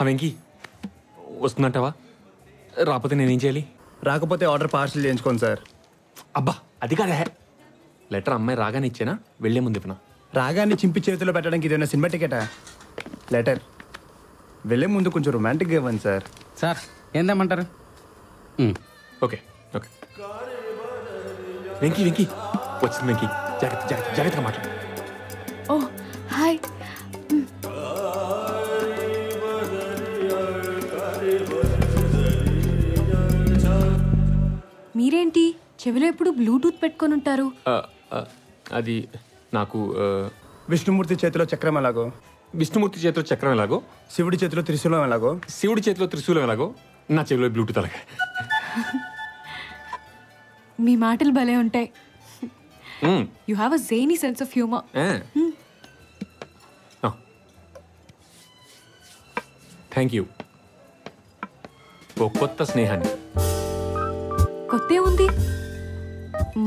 వెంకీ వస్తుందంటావా? రాకపోతే నేనేం చేయాలి? రాకపోతే ఆర్డర్ పార్సల్ చేయించుకోండి సార్. అబ్బా అది కాదే. లెటర్ అమ్మాయి రాగానే ఇచ్చానా, వెళ్లే ముందు ఇవ్వనా? రాగాన్ని చింపి చేతిలో పెట్టడానికి ఇదేమైనా సినిమా టికెటా? లెటర్ వెళ్ళే ముందు కొంచెం రొమాంటిక్గా ఇవ్వండి సార్. సార్ ఏందేమంటారు? Okay okay. వెంకీ వెంకీ వచ్చింది. వెంకీ జాగ్రత్త జాగ్రత్త జాగ్రత్తగా మాట్లాడు. Oh hi. మీరేంటి చెవిలో ఎప్పుడు బ్లూటూత్ పెట్టుకొని ఉంటారు? అది నాకు విష్ణుమూర్తి చేతిలో చక్రం ఎలాగో, విష్ణుమూర్తి చేతిలో చక్రం ఎలాగో, శివుడి చేతిలో త్రిశూలం ఎలాగో, శివుడి చేతిలో త్రిశూలం ఎలాగో నా చెవిలో బ్లూటూత్ అలాగే. మీ మాటలు భలే ఉంటాయి. You have a zany sense of humour. Thank you. ఓ కొత్త స్నేహాన్ని. కొత్తే ఉంది,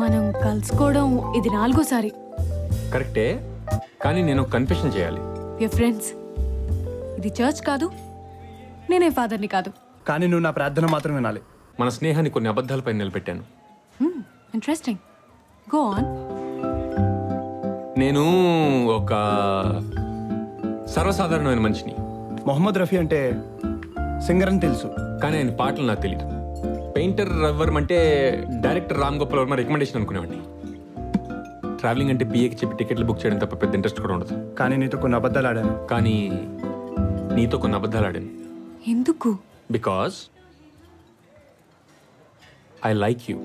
మనం కలుసుకోవడం ఇది 4వ సారి. కరెక్టే, కానీ నేను కన్ఫెషన్ చేయాలి. Your friends. ఇది చర్చ్ కాదు, నేనే ఫాదర్ని కాదు. కానీ నువ్వు నా ప్రార్థన మాత్రం వినాలి. మన స్నేహాన్ని కొన్ని అబద్ధాలపై నిలబెట్టాను. Interesting, go on. నేను ఒక సర్వసాధారణమైన మనిషిని. మొహమ్మద్ రఫీ అంటే సింగర్ అని తెలుసు, కానీ ఆయన పాటలు నాకు తెలియదు. పెయింటర్ రవివర్మ అంటే డైరెక్టర్ రామ్ గోపాల్ వర్మ రికమెండేషన్ అనుకునేవాడిని. ట్రావెలింగ్ అంటే పిఏకి చెప్పి టికెట్లు బుక్ చేయడం తప్ప పెద్ద ఇంట్రెస్ట్ కూడా ఉండదు. కానీ నీతో కొన్ని అబద్ధాలు ఆడాను. ఎందుకు? Because I like you.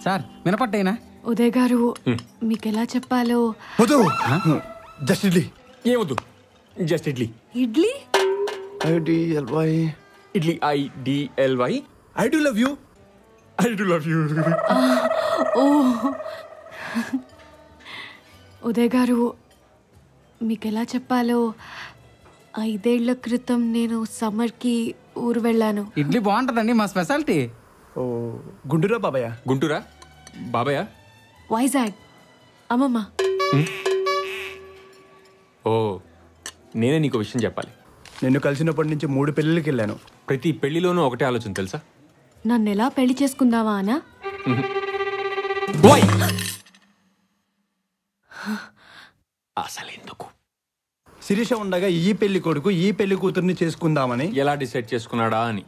Sir వినపట్టేనా? ఉదయ్ గారు మీకు ఎలా చెప్పాలో. జస్ట్ ఇడ్లీ. ఏమొద్దు, just idli. Idli? IDLY. Idli IDLY. I do love you. I do love you. Oh Uday garu మీకు ఎలా చెప్పాలో, 5 ఏళ్ల క్రితం నేను సమ్మర్కి ఊరు వెళ్ళాను. ఇడ్లీ బాగుంటుందండి, మా స్పెషాలిటీ. ఓ గుంటూరా బాబాయ్? గుంటూరా బాబాయ్? వైజాగ్ అమ్మమ్మ. ఓ నేనే నీకు విషయం చెప్పాలి. నిన్ను కలిసినప్పటి నుంచి 3 పెళ్ళిళ్ళకి వెళ్ళాను. ప్రతి పెళ్లిలోనూ ఒకటే ఆలోచన తెలుసా? నన్ను ఎలా పెళ్లి చేసుకుందావా అనా? అసలెందుకు? శిరీష ఉండగా ఈ పెళ్లి కొడుకు ఈ పెళ్లి కూతుర్ని చేసుకుందామని ఎలా డిసైడ్ చేసుకున్నాడా అని.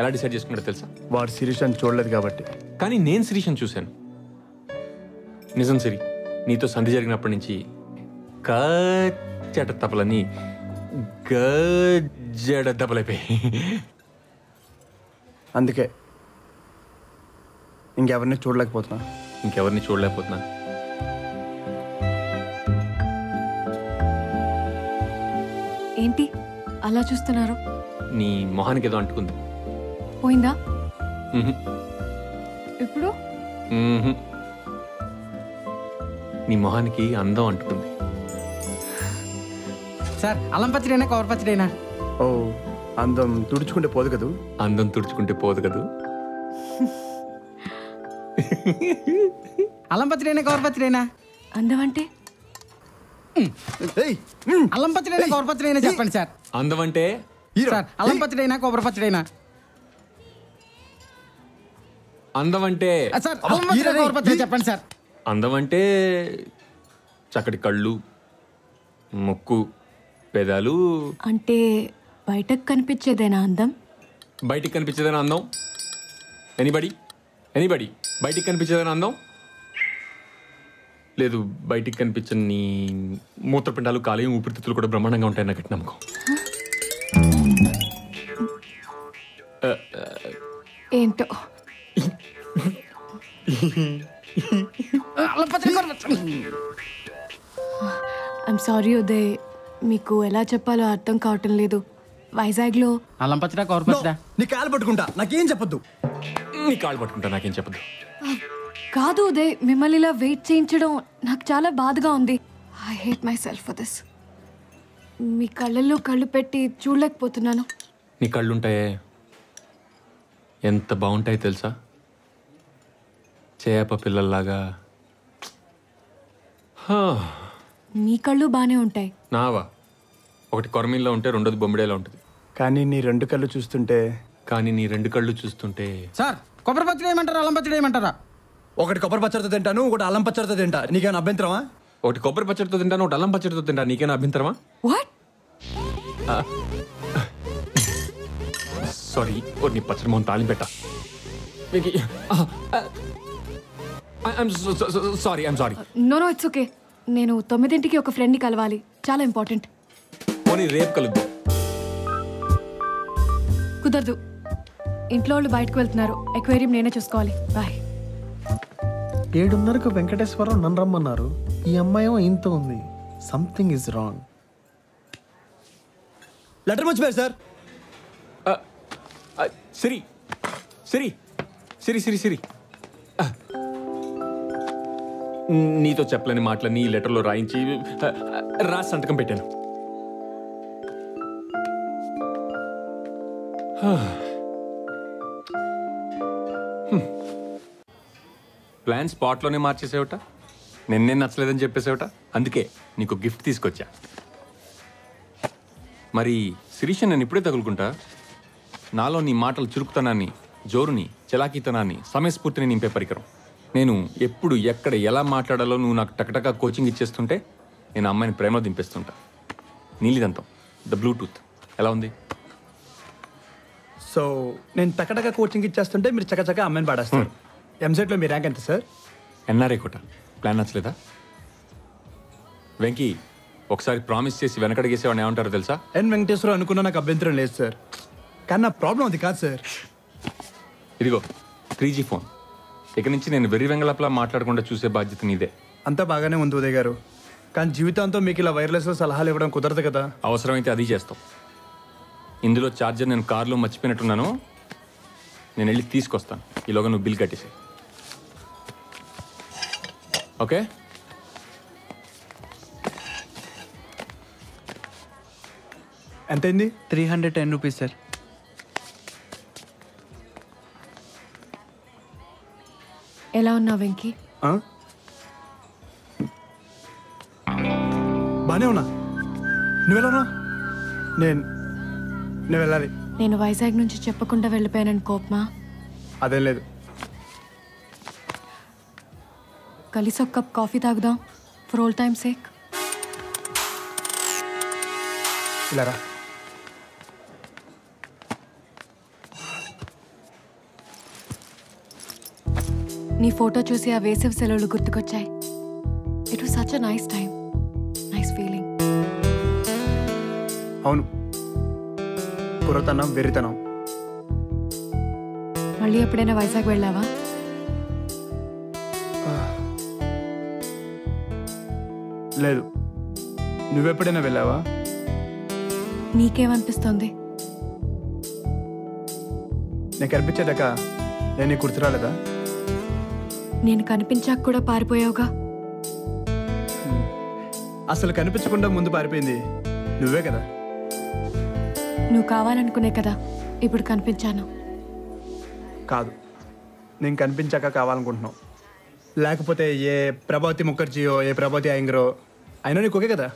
ఎలా డిసైడ్ చేసుకున్నాడో తెలుసా? వాడు శిరీషని చూడలేదు కాబట్టి. కానీ నేను శిరీషని చూశాను. నిజం సిరి, నీతో సంధి జరిగినప్పటి నుంచి కచ్చట తపలని గజ్జడ దెబ్బలైపోయి. అందుకే ఇంకెవరిని చూడలేకపోతున్నా. ఏంటి అలా చూస్తున్నారు? నీ మొహానికి ఏదో అంటుకుంది. పోయిందా ఇప్పుడు? నీ మొహానికి అందం అంటుకుంది. సార్ అల్లం పచ్చడైనా కవర్ పచ్చడైనా? ఓ అందం తుడుచుకుంటే పోదు కదూ. అందం తుడుచుకుంటే పోదు కదూ. అల్లం పచ్చడైనా కవర్ పచ్చడైనా? అందం అంటే అల్లం పచ్చడైనా కవర్ పచ్చడైనా చెప్పండి సార్. అందం అంటే సార్ అల్లం పచ్చడైనా కొబ్బరి పచ్చడైనా? అందం అంటే సార్ అల్లం పచ్చడైనా కవర్ పచ్చడైనా చెప్పండి సార్. అందం అంటే చక్కటి కళ్ళు, ముక్కు, పెదాలు. అంటే బయటకు కనిపించేదేనా అందం? బయటికి కనిపించేదేనా అందం? ఎనీబడి బయటికి కనిపించేదేనా అందం? లేదు, బయటికి కనిపించని మూత్రపిండాలు, కాలేయం, ఊపిరితిత్తులు కూడా బ్రహ్మాండంగా ఉంటాయని నాకు నమ్మకం. ఏంటో ఐమ్ సారీ ఉదయ్, మీకు ఎలా చెప్పాలో అర్థం కావటం లేదు. వైజాగ్లో అల్లం పచ్చడా కవర్ పచ్చడా? నీ కాలు పట్టుకుంటా, నాకేం చెప్పొద్దు. నాకేం చెప్పద్దు. కాదు ఉదయ్, మిమ్మల్ని ఇలా వెయిట్ చేయించడం నాకు చాలా బాధగా ఉంది. I hate myself for this. మీ కళ్ళల్లో కళ్ళు పెట్టి చూడలేకపోతున్నాను. నీ కళ్ళుంటాయే, ఎంత బాగుంటాయి తెలుసా? చేప పిల్లల్లాగా. మీ కళ్ళు బానే ఉంటాయి. నావా? ఒకటి కొరమీన్లో ఉంటే రెండోది బొమ్మిడేలో ఉంటుంది. కానీ నీ రెండు కళ్ళు చూస్తుంటే కానీ నీ రెండు కళ్ళు చూస్తుంటే సార్ కొబ్బరి పచ్చడి వేయమంటారా అల్లం పచ్చడి వేయమంటారా? ఒకటి కొబ్బరి పచ్చడితో తింటాను, ఒకటి అల్లం పచ్చడితో తింటా. నీకేమైనా అభ్యంతరమా? ఒకటి కొబ్బరి పచ్చడితో తింటాను, ఒకటి అల్లం పచ్చడితో తింటా. నీకేనా అభ్యంతరమా? వాట్? సారీ, నీ పచ్చడి మొహం తాళి పెట్టా. సారీ. No it's okay. నేను 9ంటికి ఒక ఫ్రెండ్ని కలవాలి, చాలా ఇంపార్టెంట్. పోనీ రేపు కలుద్దాం. కుదరదు, ఇంట్లో వాళ్ళు బయటకు వెళ్తున్నారు. ఎక్వేరియం నేనే చూసుకోవాలి. బాయ్. 7:30కు వెంకటేశ్వరరావు నన్ను రమ్మన్నారు. ఈ అమ్మాయేమో ఇంత ఉంది. Something is wrong. లెటర్ మర్చిపోయారు సార్. సిరి నీతో చెప్పలేని మాటలని ఈ లెటర్లో రాయించి రాసి సంతకం పెట్టాను. ప్లాన్ స్పాట్లోనే మార్చేసేవట. నిన్నే నచ్చలేదని చెప్పేసేవట. అందుకే నీకు గిఫ్ట్ తీసుకొచ్చా. మరి శిరీష నేను ఇప్పుడే తగులుకుంటా. నాలో నీ మాటలు చురుకుతనాన్ని, జోరుని, చలాకీతనాన్ని, సమయస్ఫూర్తిని నింపే పరికరం. నేను ఎప్పుడు ఎక్కడ ఎలా మాట్లాడాలో నువ్వు నాకు టకటకా కోచింగ్ ఇచ్చేస్తుంటే నేను అమ్మాయిని ప్రేమలో దింపేస్తుంటా. నీలిదంతం, ద బ్లూటూత్ ఎలా ఉంది? సో నేను టకటక కోచింగ్ ఇచ్చేస్తుంటే మీరు చకచక అమ్మాయిని పాడేస్తారు. ఎంసెట్లో మీ ర్యాంక్ ఎంత సార్? NRI quota. ప్లాన్ నచ్చలేదా? వెంకీ, ఒకసారి ప్రామిస్ చేసి వెనకడిగేసేవాడిని ఏమంటారో తెలుసా? ఎన్ వెంకటేశ్వర అనుకున్నా నాకు అభ్యంతరం లేదు సార్. కానీ నా ప్రాబ్లం అది కాదు సార్. ఇదిగో 3G ఫోన్. ఇక నుంచి నేను వెర్రి వెంగళప్లా మాట్లాడకుండా చూసే బాధ్యత నీదే. అంతా బాగానే ఉంది ఉదయ్ గారు, కానీ జీవితాంతం మీకు ఇలా వైర్లెస్లో సలహాలు ఇవ్వడం కుదరదు కదా. అవసరమైతే అది చేస్తాం. ఇందులో ఛార్జర్ నేను కార్లో మర్చిపోయినట్టున్నాను. నేను వెళ్ళి తీసుకొస్తాను. ఈలోగా నువ్వు బిల్ కట్టేసి. ఓకే? ఎంతైంది? 310 rupees sir. ఎలా ఉన్నావు వెంకీ? బానే ఉన్నా. నువ్వెలా ఉన్నా? నేను వెళ్ళాలి. నేను వైజాగ్ నుంచి చెప్పకుండా వెళ్ళిపోయానని కోపమా? అదేం లేదు. కలిసి ఒక కప్ కాఫీ తాగుదాం, ఫర్ ఆల్ టైమ్ సేక్. ఇలా రా. నీ ఫోటో చూసి ఆ వేసవి సెలవులు గుర్తుకొచ్చాయి. It was such a nice time, nice feeling. అవును, పురతనం, వెరితనం. మళ్ళీ ఎప్పుడైనా వైజాగ్ వెళ్ళావా? లేదు. నువ్వెప్పుడైనా వెళ్ళావా? నీకేమనిపిస్తుంది? నేను కనిపించేదాకా నేను నీకు గుర్తు రాలేదా? నేను కనిపించాక కూడా పారిపోయావుగా. అసలు కనిపించకుండా ముందు పారిపోయింది నువ్వే కదా. నువ్వు కావాలనుకునే కదా ఇప్పుడు కనిపించాను. కాదు, నేను కనిపించాక కావాలనుకుంటున్నావు. లేకపోతే ఏ ప్రభావతి ముఖర్జీయో ఏ ప్రభావతి అయ్యంగరో అయినా నీకు ఓకే కదా.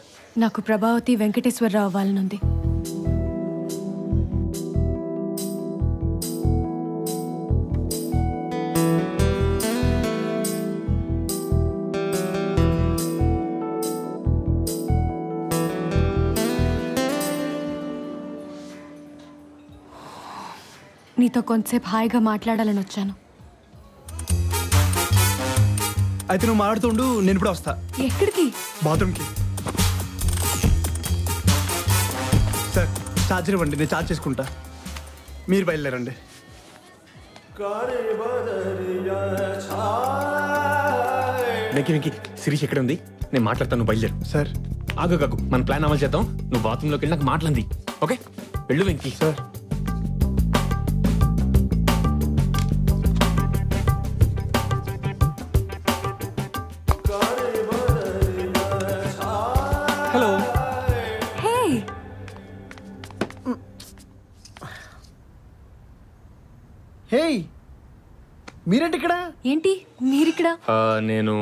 నాకు ప్రభావతి వెంకటేశ్వరరావు అవ్వాలనుంది. నీతో కొంతసేపు హాయిగా మాట్లాడాలని వచ్చాను. అయితే నువ్వు మాట్లాడుతుండు, నేను ఇప్పుడు వస్తా. ఎక్కడికి? బాత్రూమ్కి. సార్ ఛార్జర్ ఇవ్వండి, నేను ఛార్జ్ చేసుకుంటా. మీరు బయలుదేరండి. వెంకీ, శిరీష్ ఎక్కడ ఉంది? నేను మాట్లాడతాను, నువ్వు బయలుదేరు. సార్ ఆగు, మన ప్లాన్ అమలు చేద్దాం. నువ్వు బాత్రూంలోకి వెళ్ళి నాకు మాట్లాడింది. ఓకే, వెళ్ళు Venky. Sir hello. Hey, hey, మీరేంటి ఇక్కడ? ఏంటి మీరిక్కడ? నేను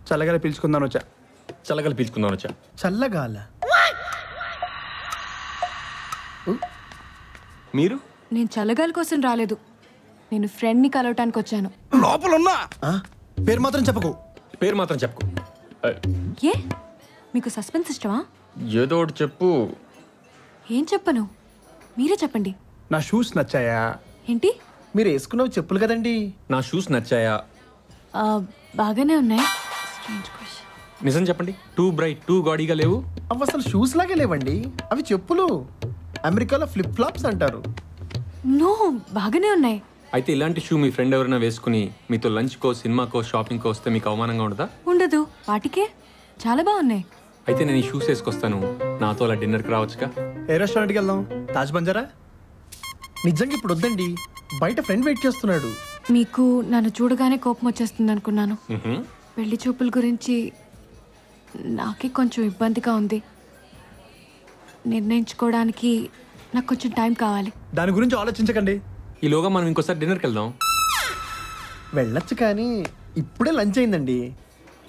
చల్లగా పిలుచుకుందాను వచ్చా. చల్లగలి పీల్చుకుందాం వచ్చా. చల్లగాల. మీరు? నేను చల్లగాలి కోసం రాలేదు, నేను ఫ్రెండ్ని కలవటానికి వచ్చాను. లోపల ఉన్నా పేరు మాత్రం చెప్పకు. పేరు మాత్రం చెప్పుకో. ఏ మీకు సస్పెన్స్ ఇష్టమా? ఏదో ఒకటి చెప్పు. ఏం చెప్పను, మీరే చెప్పండి. నా షూస్ నచ్చాయా? ఏంటి? మీరు వేసుకున్నవి చెప్పులు కదండి. నా షూస్ నచ్చాయా? బాగానే ఉన్నాయి. Strange question. నిజం చెప్పండి, టూ బ్రైట్ టూ గాడీగా లేవు. అవి అసలు షూస్ లాగే లేవండి, అవి చెప్పులు. అమెరికాలో ఫ్లిప్ ఫ్లాప్స్ అంటారు. నో, బాగానే ఉన్నాయి. అయితే ఇలాంటి షూ మీ ఫ్రెండ్ ఎవరైనా వేసుకుని మీతో లంచ్కో సినిమాకో షాపింగ్కో వస్తే మీకు అవమానంగా ఉండదా? ఉండదు, వాటికే చాలా బాగున్నాయి. అయితే నేను ఈ షూస్ వేసుకొస్తాను, నాతో అలా డిన్నర్కి రావచ్చుగా? ఏ రెస్టారెంట్కి వెళ్దాం? తాజ్ బంజారా? నిజంగా ఇప్పుడు వద్దండి, బయట ఫ్రెండ్ వెయిట్ చేస్తున్నాడు. మీకు నన్ను చూడగానే కోపం వచ్చేస్తుంది అనుకున్నాను. పెళ్లి చూపుల గురించి నాకే కొంచెం ఇబ్బందిగా ఉంది. నిర్ణయించుకోవడానికి నాకు కొంచెం టైం కావాలి. దాని గురించి ఆలోచించకండి. ఈలోగా మనం ఇంకోసారి డిన్నర్కి వెళ్దాం. వెళ్ళొచ్చు కానీ ఇప్పుడే లంచ్ అయిందండి.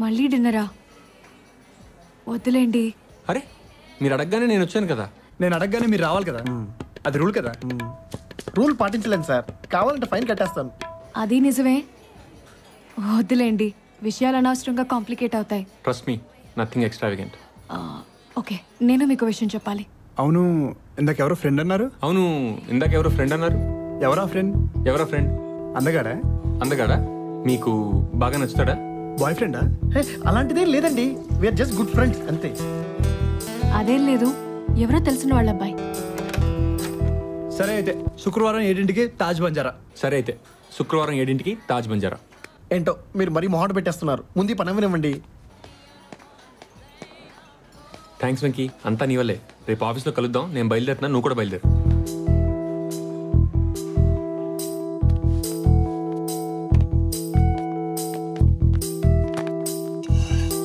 మళ్ళీ డిన్నరా? వద్దులేండి. అరే మీరు అడగగానే నేను వచ్చాను కదా. నేను అడగగానే మీరు రావాలి కదా, అది రూల్ కదా. రూల్ పాటించలేను సార్, కావాలంటే ఫైన్ కట్టేస్తాను. అది నిజమే, వద్దులేండి, విషయాలు అనవసరంగా కాంప్లికేట్ అవుతాయి. Trust me, nothing extravagant. Okay, నేను మీకు విషయం చెప్పాలి. అవును, ఇందాక ఎవరో ఫ్రెండ్ అన్నారు. అవును, ఇందాక ఎవరో ఫ్రెండ్ అన్నారు. ఎవరా ఫ్రెండ్? ఎవరా ఫ్రెండ్? అందగాడా? అందగాడా? మీకు బాగా నచ్చుతాడా? బాయ్ ఫ్రెండా? హే, అలాంటిదేం లేదండి, వీఆర్ జస్ట్ గుడ్ ఫ్రెండ్స్ అంతే. అదేం లేదు, ఎవరో తెలిసిన వాళ్ళ అబ్బాయి. సరే అయితే శుక్రవారం 7ంటికి తాజ్ బంజారా. సరే అయితే శుక్రవారం 7ంటికి తాజ్ బంజారా. ఏంటో మీరు మరీ మొహాట పెట్టేస్తున్నారు, ముందు పని అవ్వనివ్వండి. థ్యాంక్స్ వెంకీ, అంతా నీ వల్లే. రేపు ఆఫీస్లో కలుద్దాం. నేను బయలుదేరుతున్నా, నువ్వు కూడా బయలుదేరు.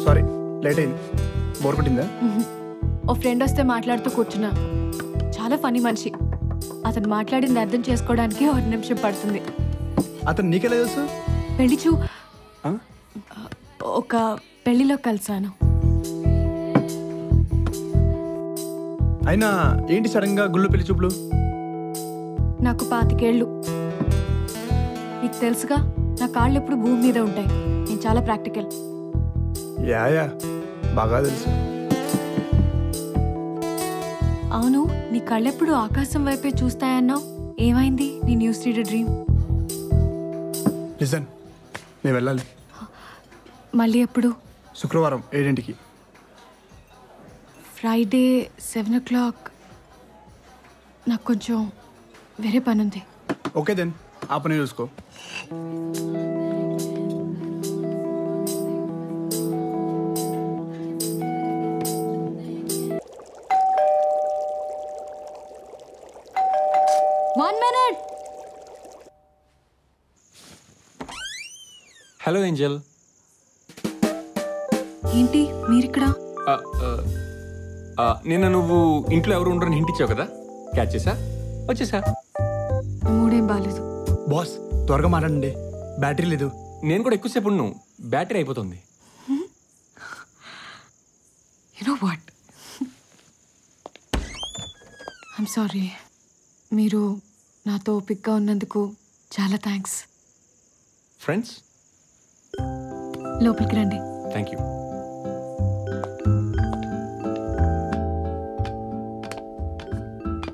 సారీ లేట్ అయింది. బోర్ కొట్టిందా? ఓ ఫ్రెండ్ వస్తే మాట్లాడుతూ కూర్చున్నా. చాలా ఫనీ మనిషి. అతను మాట్లాడింది అర్థం చేసుకోవడానికి 1 నిమిషం పడుతుంది. అతను నీకెలా తెలుసు? పెళ్లి ఆ? ఒక పెళ్లిలో కలిసాను. అయినా ఏంటి సడన్ గా గుళ్ళు పెళ్లి చూపులు? నాకు 25 ఏళ్ళు. నీకు తెలుసుగా, నా కాళ్ళు ఎప్పుడు భూమి మీద ఉంటాయి. నేను చాలా ప్రాక్టికల్. యా బాగా తెలుసు. అవును, నీ కళ్ళెప్పుడు ఆకాశం వైపే చూస్తాయన్నావు, ఏమైంది నీ న్యూస్ రీడర్ డ్రీమ్? లిజన్, నేను వెళ్ళాలి. మళ్ళీ ఎప్పుడు? శుక్రవారం 7ంటికి. Friday 7 o'clock. నాకు కొంచెం వేరే పని ఉంది. ఓకే దెన్, ఆ పని చూసుకో. One minute. Hello Angel. ఏంటి మీరిక్కడ? నిన్న నువ్వు ఇంట్లో ఎవరు ఉండరని హింట్ ఇచ్చావు కదా, క్యాచ్ చేసా, వచ్చేసా. మూడేం బాలేదు. బాస్ త్వరగా మాట్లాడండి, బ్యాటరీ లేదు. నేను కూడా ఎక్కువసేపు ఉన్నాను, బ్యాటరీ అయిపోతుంది. You know what? I'm sorry. మీరు నాతో ఓపిక్గా ఉన్నందుకు చాలా థ్యాంక్స్. ఫ్రెండ్స్? లోపలికి రండి. Thank you.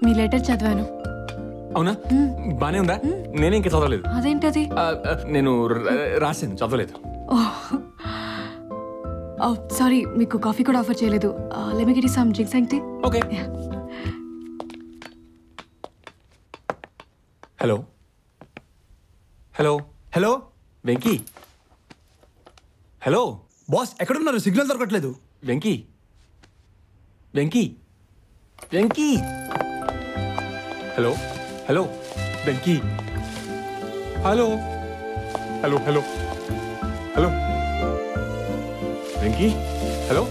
మీ లెటర్ చదివాను. అవునా? బానే ఉందా? నేనే ఇంకా చదవలేదు. అదేంటది? నేను రాశాను, చదవలేదు. సారీ, మీకు కాఫీ కూడా ఆఫర్ చేయలేదు. Let me get you some drinks and tea. Okay. Hello hello hello Venky. Hello boss, ఎక్కడున్నారు? సిగ్నల్ దొరకట్లేదు. Venky Venky Venky. Hello hello Venky. Hello hello hello hello Venky. Hello.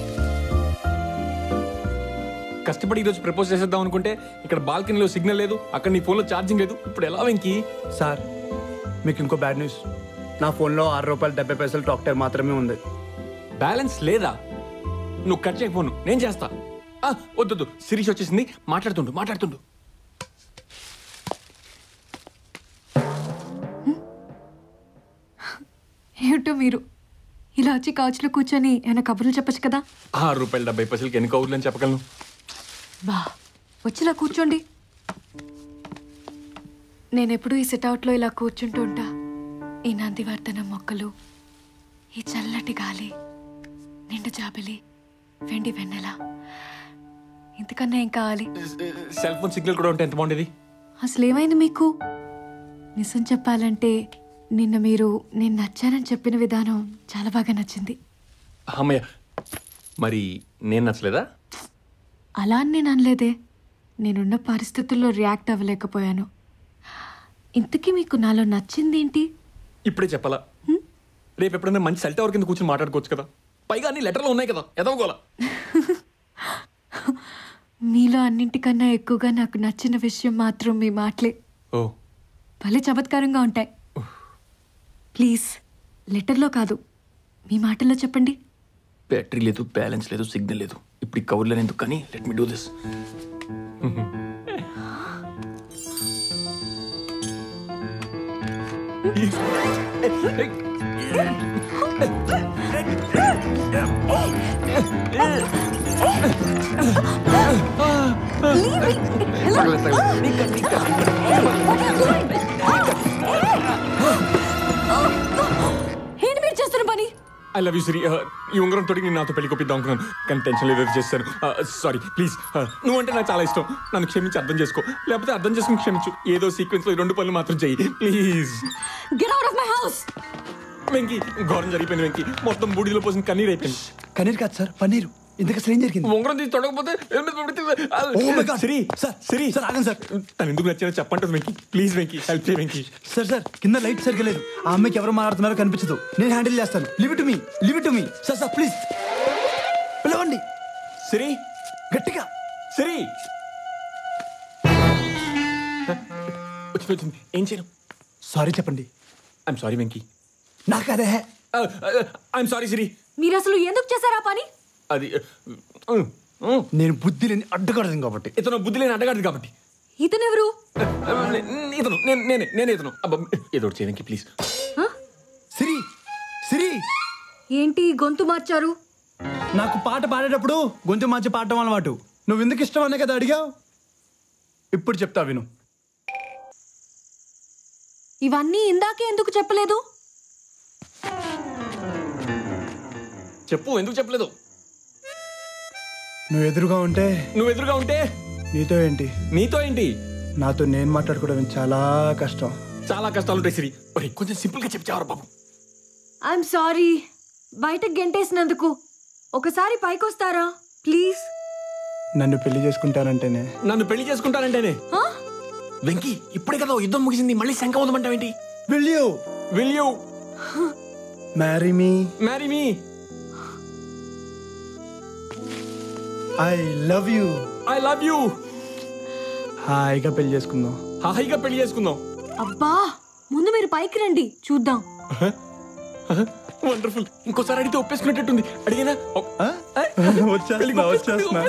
కష్టపడి ఈరోజు ప్రపోజ్ చేసేద్దాం అనుకుంటే ఇక్కడ బాల్కనీలో సిగ్నల్ లేదు, అక్కడ నీ ఫోన్లో ఛార్జింగ్ లేదు. ఇప్పుడు ఎలా వెంకీ? సార్, మీకు ఇంకో బ్యాడ్ న్యూస్. నా ఫోన్లో ₹6.70 టాక్ టైం మాత్రమే ఉంది. బ్యాలెన్స్ లేదా? నువ్వు కట్ చేయకపోను, నేను చేస్తా. వద్దు, శిరీష్ వచ్చేసింది, మాట్లాడుతుండు. ఏమిటో మీరు ఇలా వచ్చి కౌచ్లో కూర్చొని ఏమైనా కబుర్లు చెప్పచ్చు కదా. ₹6.70 ఎన్ని కౌర్లు అని చెప్పగలను? బా వచ్చిలా కూర్చోండి. నేనెప్పుడు ఈ సిట్అవుట్లో ఇలా కూర్చుంటూ ఉంటా. ఈ నందివర్ధనం మొక్కలు, ఈ చల్లటి గాలి, నిండు జాబిలి, వెండి వెన్నెల, ఇంతకన్నా ఏం కావాలి? సెల్ ఫోన్ సిగ్నల్ కూడా ఉంటే ఎంత బాగుండేది. అసలు ఏమైంది మీకు? నిజం చెప్పాలంటే నిన్న మీరు నేను నచ్చానని చెప్పిన విధానం చాలా బాగా నచ్చింది. అమ్మయ్య, మరి నేను నచ్చలేదా? అలా అని నేను అనలేదే. నేనున్న పరిస్థితుల్లో రియాక్ట్ అవ్వలేకపోయాను. ఇంతకీ మీకు నాలో నచ్చిందేంటి? ఇప్పుడే చెప్పాలా? రేపు ఎప్పుడైనా మంచి సెల్ టవర్ కింద కూర్చొని మాట్లాడుకోవచ్చు కదా. పైగా అన్ని లెటర్లు ఉన్నాయి కదా, ఎదవగోలా. మీలో అన్నింటికన్నా ఎక్కువగా నాకు నచ్చిన విషయం మాత్రం మీ మాటలే. ఓ భలే చమత్కారంగా ఉంటాయి. ప్లీజ్ లెటర్లో కాదు, మీ మాటల్లో చెప్పండి. బ్యాటరీ లేదు, బ్యాలెన్స్ లేదు, సిగ్నల్ లేదు. ఇప్పుడు ఈ కవర్లో ఎందుకు కానీ లెట్ మీ డూ దిస్. ఏంటి మీరు చేస్తున్న పని? ఐ లవ్ యూ సిరి. ఈ ఉంగరం తోటి నేను నాతో పెళ్లి కొప్పిద్దాం అనుకున్నాను, కానీ టెన్షన్ లేదు చేస్తాను. Sorry please. నువ్వంటే నాకు చాలా ఇష్టం. నన్ను క్షమించి అర్థం చేసుకో, లేకపోతే అర్థం చేసుకుని క్షమించు. ఏదో సీక్వెన్స్ లో 2 పనులు మాత్రం చెయ్యి please. Get out of my house. Venky, ఘోరం జరిగిపోయింది వెంకీ. మొత్తం బూడిలో పోసిన కన్నీరు అయిపోయింది. కన్నీరు కాదు సార్, పన్నీరు. ఇంతకు అసలు ఏం జరిగింది? ఉంగరం తీసి తొడగపోతే సిరి సార్, సిరి సార్ ఆగండి సార్. తను ఎందుకు నచ్చినా చెప్పంటుంది వెంకీ. ప్లీజ్ వెంకీ, హెల్ప్ చేయి వెంకీ. సార్ సార్ కింద లైట్ సరిగ్గా లేదు. ఆ అమ్మాయికి ఎవరు మాట్లాడుతున్నారో కనిపించదు. నేను హ్యాండిల్ చేస్తాను. Live it me, live it me. Sir sir please పిలవండి. సిరి, గట్టిగా. సిరి వచ్చింది. ఏం చేయను? సారీ చెప్పండి. I'm sorry Venky. నాకు అదే. ఐఎమ్ సారీ సిరి. మీరు అసలు ఎందుకు చేశారా పని? అది నేను బుద్ధి లేని అడ్డగడదు కాబట్టి. ఇతను బుద్ధి లేని అడ్డగాడు కాబట్టి. ఇతనెవరు? ఇతను నేనే ఇతను. ఏదో ఒకటి చేయడానికి ప్లీజ్. సిరి, సిరి ఏంటి గొంతు మార్చారు? నాకు పాట పాడేటప్పుడు గొంతు మార్చి పాడటం అలవాటు. నువ్వు ఎందుకు ఇష్టం అనే కదా అడిగావు. ఇప్పుడు చెప్తా విను. ఇవన్నీ ఇందాకే ఎందుకు చెప్పలేదు? చెప్పు, ఎందుకు చెప్పలేదు? నువ్వు ఎదురుగా ఉంటే నీతో ఏంటి, నీతో ఏంటి, నాతో నేను మాట్లాడుకోవడం చాలా కష్టం. చాలా కష్టాలు ఉంటాయి సిరి. కొంచెం సింపుల్ గా చెప్తావరా బాబు. ఐఎమ్ సారీ, బయటకు గెంటేసినందుకు. ఒకసారి పైకొస్తారా ప్లీజ్? నన్ను పెళ్లి చేసుకుంటానంటేనే. నన్ను పెళ్లి చేసుకుంటానంటేనే? వెంకీ, ఇప్పుడే కదా యుద్ధం ముగిసింది, మళ్ళీ శంఖ వదమంటావేంటి? Will you marry me? Marry me. I love you. I love you. హాయిగా పెళ్లి చేసుకుందాం. హాయిగా పెళ్లి చేసుకుందాం. అబ్బా, ముందు మీరు పైకి రండి చూద్దాం. వండర్ఫుల్. ఇంకోసారి అడిగితే ఒప్పేసుకున్నట్టుంది. అడిగినా వచ్చేస్తున్నా.